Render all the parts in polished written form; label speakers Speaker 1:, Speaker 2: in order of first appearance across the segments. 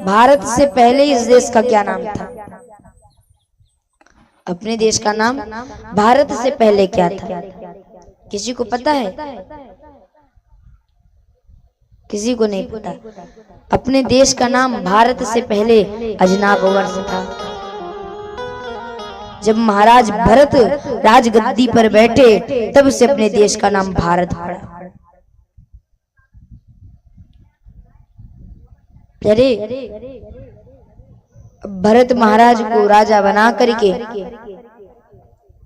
Speaker 1: भारत से पहले इस देश का क्या नाम था? अपने देश का नाम भारत से पहले क्या था? किसी को पता है? किसी को नहीं पता। अपने देश का नाम भारत से पहले अजनाब वर्ष था। जब महाराज भरत राजगद्दी पर बैठे तब से अपने देश का नाम भारत पड़ा। अरे भरत महाराज को राजा बना करके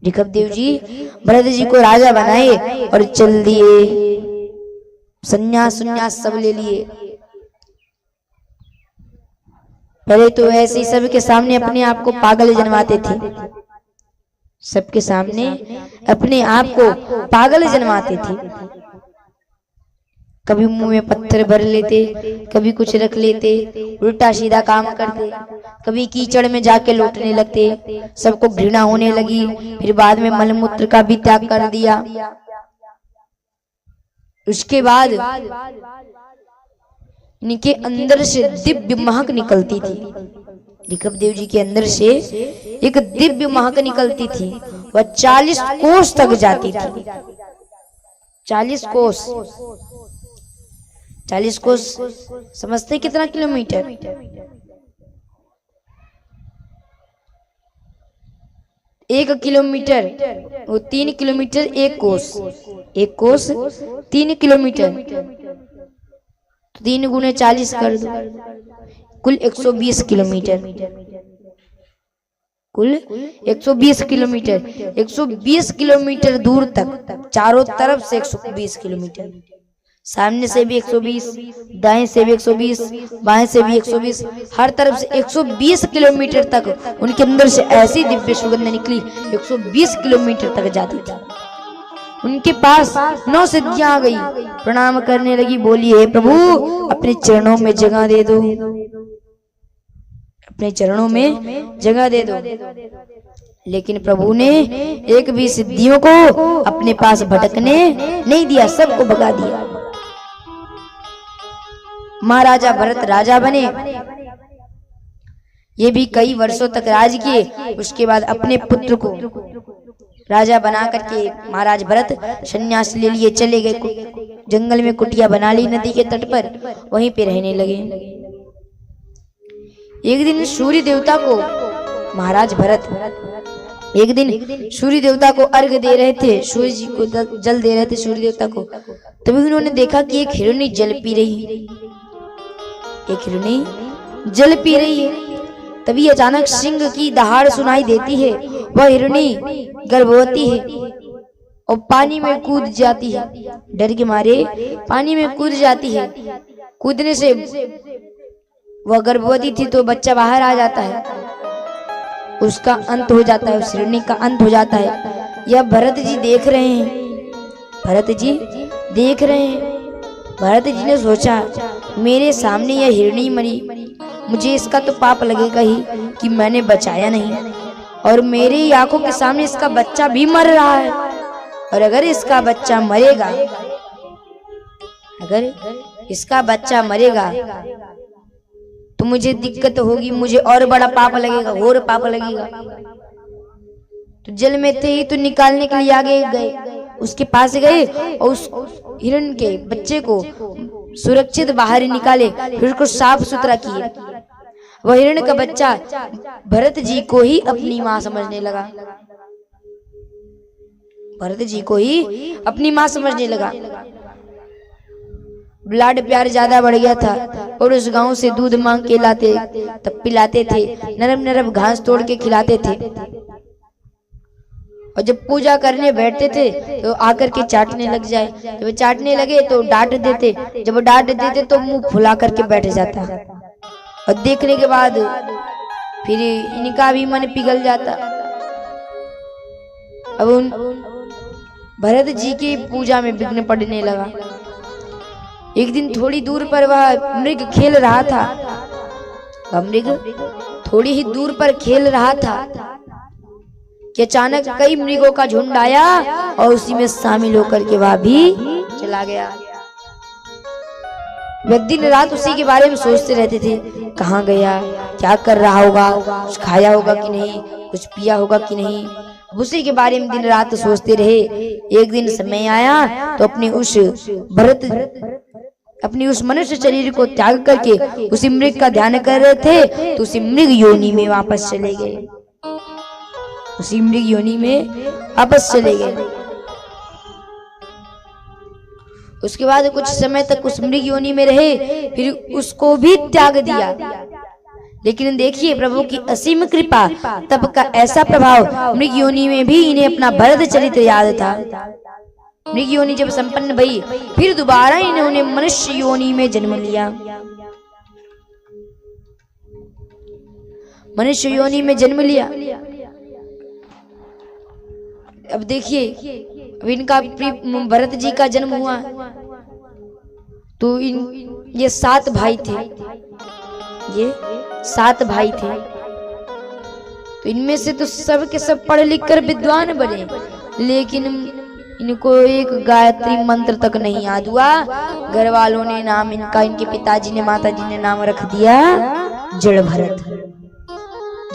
Speaker 1: ऋषभदेव जी भरत जी को राजा बनाए और चल दिए। संन्यास सब ले लिए। पहले तो ऐसे ही सबके सामने अपने आप को पागल जनवाते थे। सबके सामने अपने आप को पागल जनवाते थे। कभी मुंह में पत्थर भर लेते, कभी कुछ रख लेते, उल्टा सीधा काम करते, कभी कीचड़ में जाके लौटने लगते। सबको घृणा होने लगी। फिर बाद में मलमूत्र का भी त्याग कर दिया। उसके बाद इनके अंदर से दिव्य महक निकलती थी। ऋषभदेव जी के अंदर से एक दिव्य महक निकलती थी। वह 40 कोस तक जाती थी। 40 कोस। 40 कोस समझते कितना किलोमीटर? 1 किलोमीटर वो 3 किलोमीटर 1 कोस। 1 कोस 3 किलोमीटर। 3 गुणे 40 कर दो, कुल 120 किलोमीटर। कुल 120 किलोमीटर। 120 किलोमीटर दूर तक, चारों तरफ से 120 किलोमीटर। सामने से भी 120, दाएं से भी 120, बाएं से भी 120, हर तरफ से 120 किलोमीटर तक उनके अंदर से ऐसी दिव्य सुगंध निकली। 120 किलोमीटर तक जाती थी। उनके पास 9 सिद्धियां आ गई। प्रणाम करने लगी, बोली हे प्रभु अपने चरणों में जगह दे दो, अपने चरणों में जगह दे दो। लेकिन प्रभु ने एक भी सिद्धियों को अपने पास भटकने नहीं दिया, सबको भगा दिया। महाराजा भरत राजा बने। ये भी कई वर्षों तक राज किए। उसके बाद अपने पुत्र को राजा बना करके महाराज भरत संन्यास ले लिए, चले गए जंगल में। कुटिया बना ली नदी के तट पर, वहीं पे रहने लगे। एक दिन सूर्य देवता को महाराज भरत एक दिन सूर्य देवता को अर्घ दे रहे थे। सूर्य जी को जल दे रहे थे सूर्य देवता को। तभी उन्होंने देखा कि एक हिरणी जल पी रही है। एक हिरणी जल पी रही है। तभी अचानक सिंह की दहाड़ सुनाई देती है। वह हिरणी गर्भवती है और पानी में कूद जाती है। डर के मारे पानी में कूद जाती है। कूदने से वह गर्भवती थी तो बच्चा बाहर आ जाता है। उसका अंत हो जाता है, उस हिरणी का अंत हो जाता है। यह भरत जी देख रहे हैं। भरत जी देख रहे हैं। भरत जी ने सोचा मेरे सामने यह हिरणी मरी, मुझे इसका तो पाप लगेगा ही कि मैंने बचाया नहीं, और मेरी आंखों के सामने इसका बच्चा भी मर रहा है। और अगर इसका बच्चा मरेगा, अगर इसका बच्चा मरेगा तो मुझे दिक्कत होगी, मुझे और बड़ा पाप लगेगा, और पाप लगेगा। तो जल में थे ही तो निकालने के लिए आगे गए, उसके पास गए और उस हिरण के बच्चे को सुरक्षित बाहर निकाले, फिर उसको साफ सुथरा किए। वह हिरण का बच्चा भरत जी को ही अपनी मां समझने लगा। भरत जी को ही अपनी मां समझने लगा। लाड प्यार ज्यादा बढ़ गया था और उस गांव से दूध मांग के लाते, तब पिलाते थे, नरम नरम घास तोड़ के खिलाते थे। और जब पूजा करने बैठते थे तो आकर के चाटने लग जाए। जब वो चाटने लगे तो डांट देते, जब वो डांट देते तो मुंह फुला करके बैठ जाता। और देखने के बाद फिर इनका भी मन पिघल जाता। अब उन भरत जी की पूजा में विघ्न पड़ने लगा। एक दिन थोड़ी दूर पर वह मृग खेल रहा था। वह मृग थोड़ी ही दूर पर खेल रहा था कि अचानक कई मृगों का झुंड आया और उसी में शामिल होकर के वह भी चला गया। वे दिन रात उसी के बारे में सोचते रहते थे, कहाँ गया, क्या कर रहा होगा, कुछ खाया होगा कि नहीं, कुछ पिया होगा कि नहीं। उसी के बारे में दिन रात सोचते रहे। एक दिन समय आया तो अपनी उस मनुष्य शरीर को त्याग करके उसी मृग का ध्यान कर रहे थे, तो उसी मृग योनि में वापस चले गए। उसी मृग योनि में वापस चले गए। उसके बाद कुछ समय तक उस मृग योनि में रहे, फिर उसको भी त्याग दिया। लेकिन देखिए प्रभु की असीम कृपा, तब का ऐसा प्रभाव, मृग योनि में भी इन्हें अपना भरत चरित्र याद था। मृग योनि जब संपन्न भई, फिर दोबारा इन्होंने मनुष्य योनि में जन्म लिया। मनुष्य योनि में जन्म लिया। अब देखिए, अब इनका भरत जी का जन्म हुआ तो ये 7 भाई थे। ये 7 भाई थे, तो इनमें से तो सब के सब पढ़ लिख कर विद्वान बने, लेकिन इनको एक गायत्री मंत्र तक नहीं याद हुआ। घर वालों ने नाम इनका, इनके पिताजी ने, माताजी ने नाम रख दिया जड़ भरत।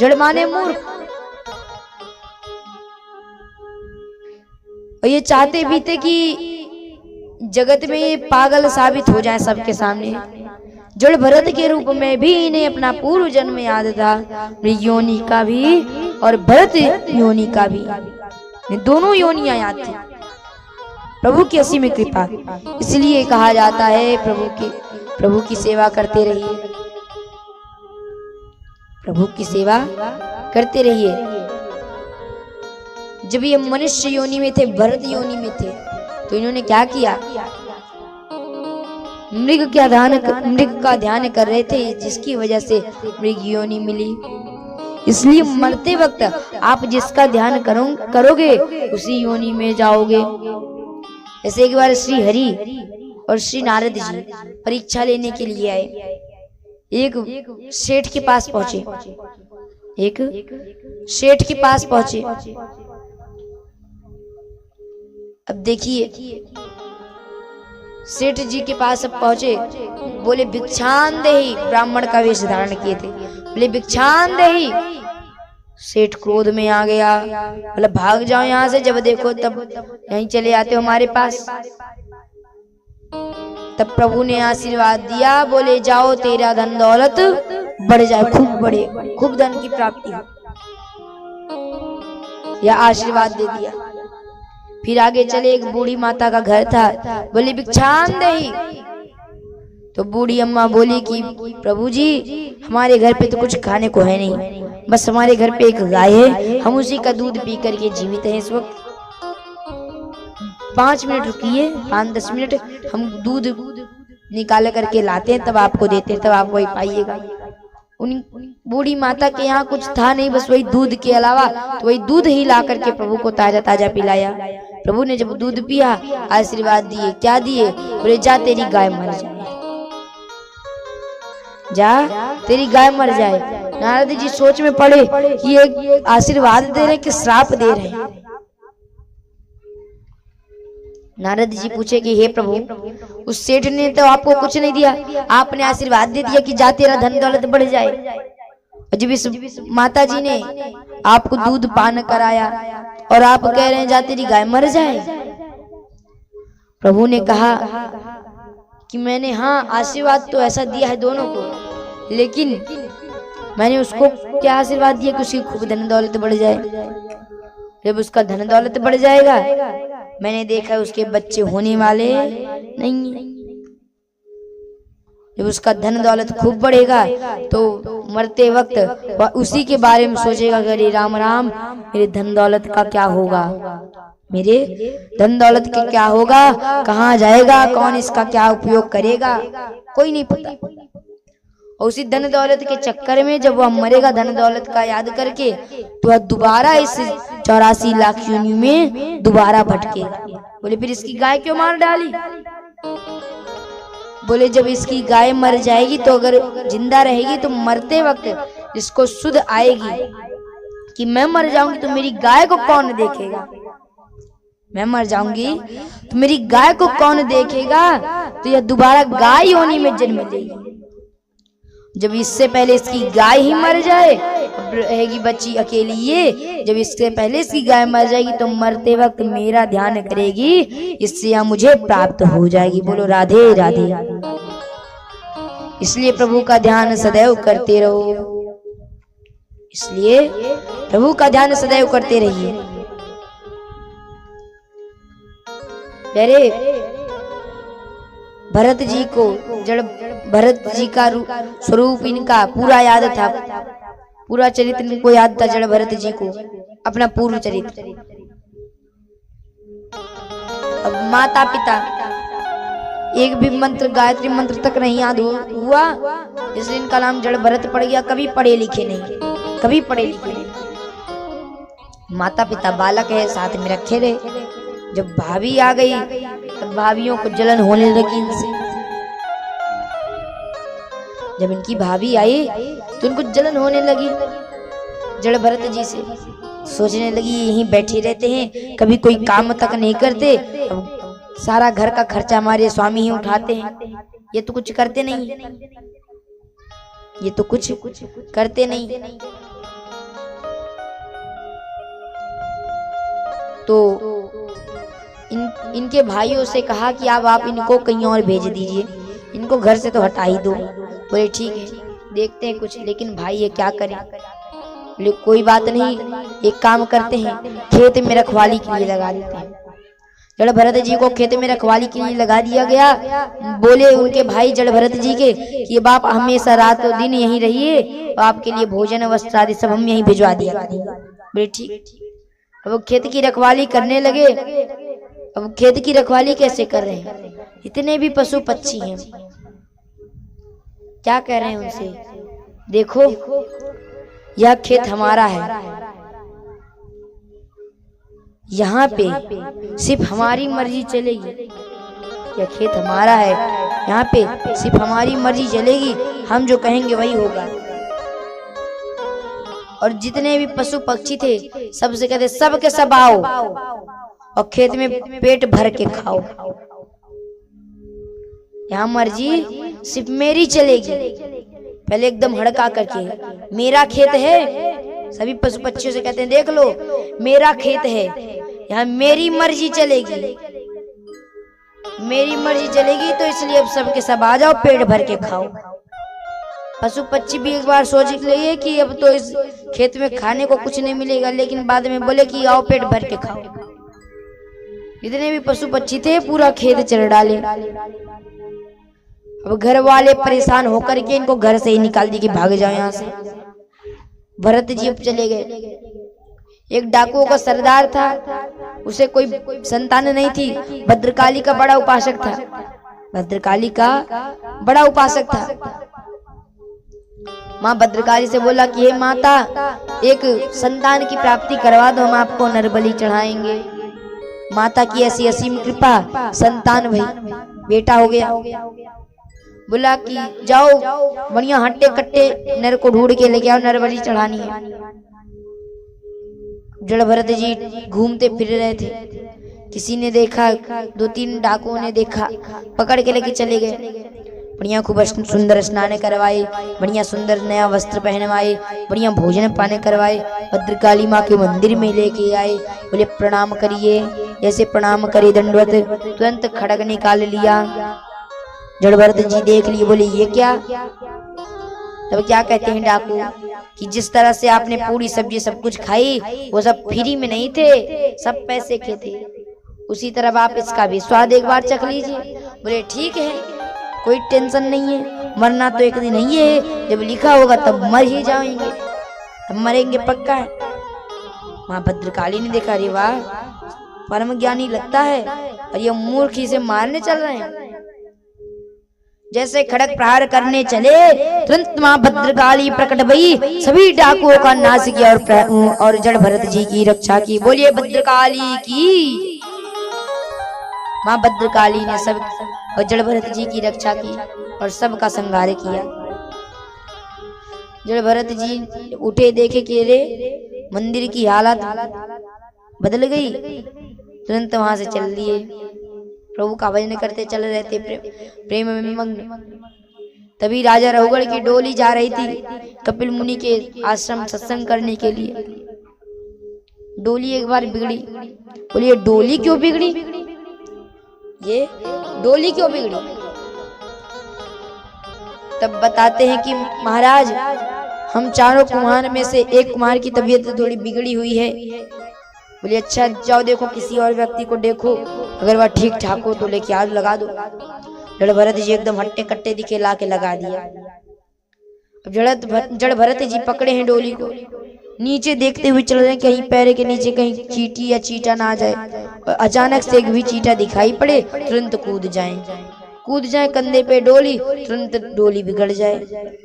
Speaker 1: जड़ माने मूर्ख। और ये चाहते भी थे कि जगत में ये पागल साबित हो जाए सबके सामने। जड़ भरत के रूप में भी इन्हें अपना पूर्व जन्म याद था, योनि का भी और भरत योनि का भी, दोनों योनियां याद थी। प्रभु की असीम कृपा, इसलिए कहा जाता है प्रभु की सेवा करते रहिए, प्रभु की सेवा करते रहिए। जब ये मनुष्य योनि में थे, भरत योनि में थे, तो इन्होंने क्या किया, मृग का ध्यान कर रहे थे, जिसकी वजह से मृग योनि मिली। इसलिए मरते वक्त आप जिसका ध्यान करोगे उसी योनि में जाओगे। ऐसे एक बार श्री हरि और श्री नारद जी परीक्षा लेने के लिए आए। एक सेठ के पास पहुंचे, एक सेठ के पास पहुंचे। अब देखिए, सेठ जी के पास अब पहुंचे, बोले भिक्षान देहि, ब्राह्मण का वेश धारण किए थे, बोले भिक्षान देहि। सेठ क्रोध में आ गया, बोला भाग जाओ यहाँ से, जब देखो तब यहीं चले आते हो हमारे पास। तब प्रभु ने आशीर्वाद दिया, बोले जाओ तेरा धन दौलत बढ़ जाए, खूब बढ़े, खूब धन की प्राप्ति हो। यह आशीर्वाद दे दिया। फिर आगे चले, एक बूढ़ी माता का घर था, बोली भिक्षान देहि। तो बूढ़ी अम्मा बोली कि प्रभु जी हमारे घर पे तो कुछ खाने को है नहीं, बस हमारे घर पे एक गाय है, हम उसी का दूध पी करके जीवित हैं इस वक्त। 5 मिनट रुकिए, 5-10 मिनट, हम दूध निकाल करके लाते हैं, तब आपको देते हैं, तब आप वही पाइएगा। उन बूढ़ी माता के यहाँ कुछ था नहीं, बस वही दूध के अलावा, तो वही दूध ही ला करके प्रभु को ताजा ताजा पिलाया। प्रभु ने जब दूध पिया, आशीर्वाद दिए। क्या दिए? बोले जा तेरी गाय मर जाए, जा तेरी गाय मर जाए। नारद जी सोच में पड़े कि ये आशीर्वाद दे रहे कि श्राप दे रहे हैं। नारद जी पूछे कि हे प्रभु, उस सेठ ने तो आपको कुछ नहीं दिया, आपने आशीर्वाद दे दिया कि जा तेरा धन दौलत बढ़ जाए। जब इस माता जी ने आपको दूध पान कराया और आप कह रहे हैं जा तेरी गाय मर जाए। प्रभु ने कहा कि मैंने हाँ आशीर्वाद तो ऐसा दिया है दोनों को, लेकिन मैंने उसको क्या आशीर्वाद दिया कि उसकी खूब धन दौलत बढ़ जाए। जब उसका धन दौलत बढ़ जाएगा, मैंने देखा उसके बच्चे होने वाले नहीं। जब उसका धन दौलत खूब बढ़ेगा तो मरते वक्त वह उसी के बारे में सोचेगा, अरे राम राम मेरे धन दौलत का क्या होगा, मेरे धन दौलत के क्या होगा, कहाँ जाएगा, कौन इसका क्या उपयोग करेगा, कोई नहीं पता। और उसी धन दौलत के चक्कर में जब वह मरेगा धन दौलत का याद करके, तो वह दोबारा इस 84 लाख योनि में दोबारा भटकेगा। बोले फिर इसकी गाय क्यों मार डाली? बोले जब इसकी गाय मर जाएगी तो अगर जिंदा रहेगी तो मरते वक्त इसको सुध आएगी कि मैं मर जाऊंगी तो मेरी गाय को कौन देखेगा। मैं मर जाऊंगी तो मेरी गाय को कौन देखेगा, तो यह दोबारा गाय योनि में जन्म लेगी। जब इससे पहले इसकी गाय ही मर जाए, रहेगी बच्ची अकेली ये, जब इससे पहले इसकी गाय मर जाएगी तो मरते वक्त मेरा ध्यान करेगी, इससे यह मुझे प्राप्त हो जाएगी। बोलो राधे राधे। इसलिए प्रभु का ध्यान सदैव करते रहो, इसलिए प्रभु का ध्यान सदैव करते रहिए। अरे भरत जी को जड़ भरत जी का स्वरूप इनका पूरा याद था, पूरा चरित्र इनको याद था जड़ भरत जी को, अपना पूर्व चरित्र। अब माता पिता एक भी मंत्र गायत्री मंत्र तक नहीं याद हुआ, इसलिए इनका नाम जड़ भरत पड़ गया। कभी पढ़े लिखे नहीं, कभी पढ़े लिखे नहीं। माता पिता बालक है साथ में रखे रहे। जब भाभी आ गई तब भाभियों को जलन होने लगी इनसे। जब इनकी भाभी आई तो इनको जलन होने लगी जड़ भरत जी से। सोचने लगी यहीं बैठे रहते हैं, कभी कोई काम तक नहीं करते, अब सारा घर का खर्चा हमारे स्वामी ही उठाते हैं, ये तो कुछ करते नहीं, ये तो कुछ करते नहीं। तो इनके भाइयों से कहा कि अब आप इनको कहीं और भेज दीजिए, इनको घर से तो हटा ही दो। बोले ठीक है, देखते हैं कुछ, लेकिन भाई ये क्या करें। बोले कोई बात नहीं, एक काम करते हैं, खेत में रखवाली के लिए लगा देते हैं। जड़ भरत जी को खेत में रखवाली के लिए लगा दिया गया। बोले उनके भाई जड़ भरत जी के कि बाप हमेशा रात और दिन यहीं रहिए, आपके लिए भोजन वस्त्र आदि सब हम यहीं भिजवा दिया करेंगे। बोले ठीक। अब वो खेत की रखवाली करने लगे। अब खेत की रखवाली कैसे कर रहे हैं, इतने भी पशु पक्षी हैं, क्या कह रहे हैं उनसे, देखो यह खेत हमारा है, यहाँ पे सिर्फ हमारी मर्जी चलेगी। यह खेत हमारा है, यहाँ पे सिर्फ हमारी मर्जी चलेगी, हम जो कहेंगे वही होगा। और जितने भी पशु पक्षी थे सबसे कहते सब के सब आओ और खेत में पेट भर के खाओ, यहाँ मर्जी सिर्फ मेरी चलेगी। पहले एकदम हड़का करके मेरा खेत है, सभी पशु पक्षियों से कहते हैं देख लो मेरा खेत है, यहाँ मेरी मर्जी चलेगी, मेरी मर्जी चलेगी, तो इसलिए अब सबके सब आ जाओ पेट भर के खाओ। पशु पक्षी भी एक बार सोच लिए कि अब तो इस खेत में खाने को कुछ नहीं मिलेगा, लेकिन बाद में बोले कि आओ पेट भर के खाओ। जितने भी पशु पक्षी थे पूरा खेत चर डाले। अब घर वाले परेशान होकर के इनको घर से ही निकाल दी कि भाग जाओ यहाँ से। भरत जी अब चले गए। एक डाकुओं का सरदार था, उसे कोई संतान नहीं थी, भद्रकाली का बड़ा उपासक था, भद्रकाली का बड़ा उपासक था। माँ भद्रकाली से बोला कि हे माता एक संतान की प्राप्ति करवा दो, हम आपको नरबलि चढ़ाएंगे। माता की ऐसी असीम कृपा, संतान भाई बेटा हो गया। बोला कि जाओ बढ़िया हट्टे कट्टे नर को ढूंढ के लेके आओ, नरबलि चढ़ानी है। जड़ भरत जी घूमते फिर रहे थे, किसी ने देखा, दो तीन डाकुओं ने देखा, पकड़ के लेके चले गए। बढ़िया खूब सुंदर स्नान करवाए, बढ़िया सुंदर नया वस्त्र पहनवाए, बढ़िया भोजन पाने करवाए, भद्रकाली माँ के मंदिर में लेके आए। बोले प्रणाम करिए, जैसे प्रणाम करे दंडवत, तुरंत खड़ग निकाल लिया। जड़ भरत जी देख लिए, बोले ये क्या। तब क्या कहते हैं डाकू कि जिस तरह से आपने पूरी सब्जी सब कुछ खाई वो सब फ्री में नहीं थे, सब पैसे के थे, उसी तरह आप इसका भी स्वाद एक बार चख लीजिए। बोले ठीक है, कोई टेंशन नहीं है, मरना तो एक दिन नहीं है, जब लिखा होगा तब मर ही जाएंगे, तब मरेंगे पक्का है। वहां भद्रकाली ने देखा, अरे वाह परम ज्ञानी लगता है, और ये मूर्ख इसे मारने चल रहे हैं। जैसे खड़ग प्रहार करने चले, तुरंत मां भद्रकाली प्रकट भई, सभी डाकुओं का नाश किया और जड़ भरत जी की रक्षा की। बोलिए भद्रकाली की। मां भद्रकाली ने सब और जड़ भरत जी की रक्षा की और सबका संहार किया। जड़ भरत जी उठे, देखे कि रे मंदिर की हालत बदल गई, तुरंत वहां से चल दिए। प्रभु का भजन करते चल रहे थे प्रेम में मग्न। तभी राजा रहुगढ़ की डोली जा रही थी कपिल मुनि के आश्रम सत्संग करने के लिए। डोली एक बार बिगड़ी। बोलिए डोली क्यों बिगड़ी? ये डोली क्यों बिगड़ी? तब बताते हैं कि महाराज हम चारों कुम्हार में से एक कुम्हार की तबीयत थोड़ी बिगड़ी हुई है। बोलिए अच्छा जाओ देखो किसी और व्यक्ति को देखो, अगर वह ठीक ठाक हो तो लेके आज लगा दो। जड़ भरत जी एकदम हट्टे कट्टे दिखे ला के लगा दिया। जड़ भरत जी पकड़े हैं डोली को, नीचे देखते हुए चल रहे हैं कहीं पैर के नीचे कहीं चींटी या चींटा ना आ जाए। अचानक से एक भी चींटा दिखाई पड़े तुरंत कूद जाए कंधे पे डोली, तुरंत डोली बिगड़ जाए।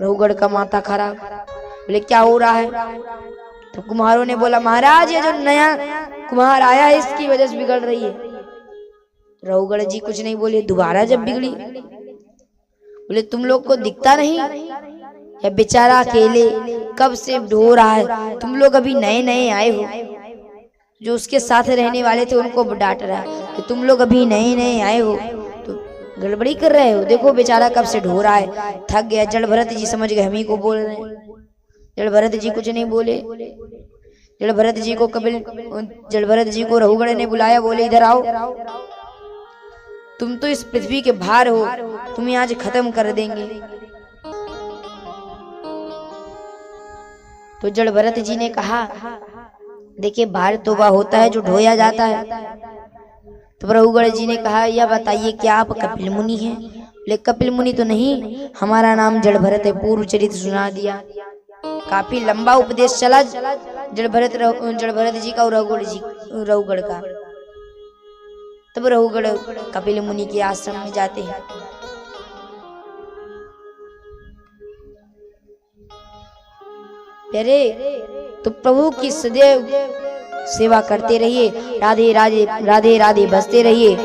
Speaker 1: रहुगढ़ का माथा खराब। बोले क्या हो रहा है? तो कुम्हारों ने बोला महाराज ये जो नया कुम्हार आया है इसकी वजह से बिगड़ रही है। रहुगढ़ जी कुछ नहीं बोले। दोबारा जब बिगड़ी, बोले तुम लोग को दिखता नहीं या बेचारा अकेले कब से ढो रहा है? तुम लोग अभी नए नए आए हो। जो उसके साथ रहने वाले थे उनको डांट रहा है कि तुम लोग अभी नए नए आए हो तो गड़बड़ी कर रहे हो। देखो बेचारा कब से ढो रहा है, थक गया। जड़ भरत जी समझ गए हम ही को बोल रहे हैं। जड़ भरत जी कुछ नहीं बोले। जड़ भरत जी को रहुगढ़ ने बुलाया। बोले इधर आओ, तुम तो इस पृथ्वी के भार हो, तुम्हें आज खत्म कर देंगे। तो जड़ भरत जी ने कहा देखिए भार तो वह होता है जो ढोया जाता है। तो रहुगढ़ जी ने कहा यह बताइए क्या आप कपिल मुनि हैं? बोले कपिल मुनि तो नहीं, हमारा नाम जड़ भरत है। पूर्व चरित्र सुना दिया। काफी लंबा उपदेश चला जड़ भरत जी का और रहुगढ़ का। तब रहुगढ़ कपिल मुनि के आश्रम में जाते हैं। अरे तो प्रभु की सदैव सेवा करते रहिए, राधे राधे राधे राधे बजते रहिए।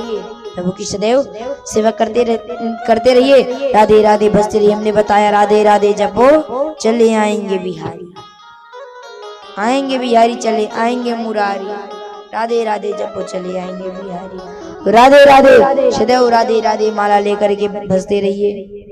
Speaker 1: प्रभु की सदैव सेवा करते रहिए, राधे राधे बजते रहिए। हमने बताया राधे राधे जपो चले आएंगे बिहारी, आएंगे बिहारी चले आएंगे मुरारी। राधे राधे जपो चले आएंगे बिहारी। राधे राधे सदैव राधे राधे माला लेकर के बजते रहिए।